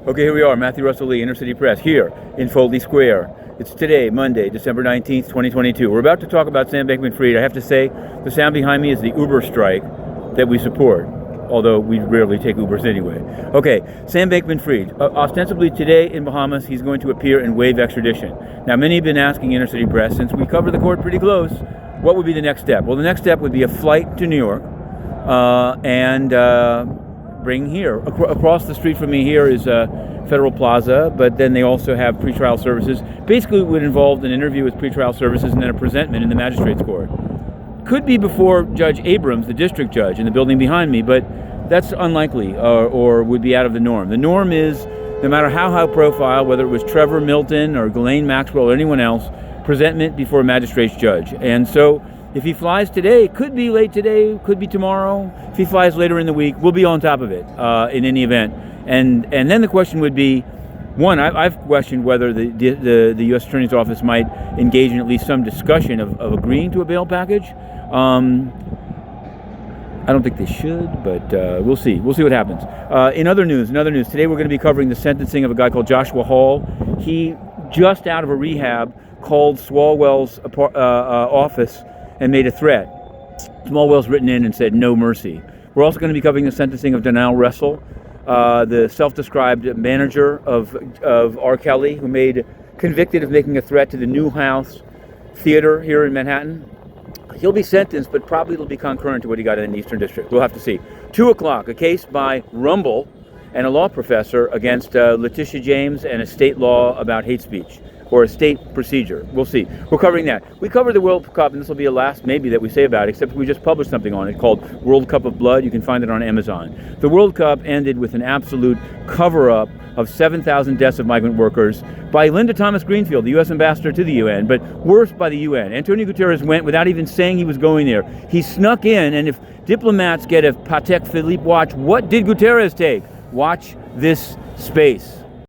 Okay, here we are, Matthew Russell Lee, Inner City Press, here in Foley Square. It's today, Monday, December 19th, 2022. We're about to talk about Sam Bankman-Fried. I have to say, the sound behind me is the Uber strike that we support, although we rarely take Ubers anyway. Okay, Sam Bankman-Fried. Ostensibly today in Bahamas, he's going to appear and waive extradition. Now, many have been asking Inner City Press, since we cover the court pretty close, what would be the next step? Well, the next step would be a flight to New York and bring here. Across the street from me here is Federal Plaza, but then they also have pretrial services. Basically, it would involve an interview with pretrial services and then a presentment in the magistrate's court. Could be before Judge Abrams, the district judge, in the building behind me, but that's unlikely or would be out of the norm. The norm is, no matter how high profile, whether it was Trevor Milton or Ghislaine Maxwell or anyone else, presentment before a magistrate's judge. And so, if he flies today, could be late today, could be tomorrow. If he flies later in the week, we'll be on top of it in any event. And then the question would be, one, I've questioned whether the U.S. Attorney's Office might engage in at least some discussion of agreeing to a bail package. I don't think they should, but we'll see. We'll see what happens. In other news, today we're going to be covering the sentencing of a guy called Joshua Hall. He, just out of a rehab, called Swalwell's office and made a threat. Swalwell's written in and said, no mercy. We're also going to be covering the sentencing of Donnell Russell, the self-described manager of R.Kelly, who convicted of making a threat to the Newhouse Theater here in Manhattan. He'll be sentenced, but probably it'll be concurrent to what he got in the Eastern District. We'll have to see. 2 o'clock, a case by Rumble and a law professor against Letitia James and a state law about hate speech, or a state procedure. We'll see. We're covering that. We covered the World Cup, and this will be a last maybe that we say about it, except we just published something on it called World Cup of Blood. You can find it on Amazon. The World Cup ended with an absolute cover-up of 7,000 deaths of migrant workers by Linda Thomas Greenfield, the U.S. ambassador to the UN, but worse by the UN. Antonio Guterres went without even saying he was going there. He snuck in, and if diplomats get a Patek Philippe watch, what did Guterres take? Watch this space.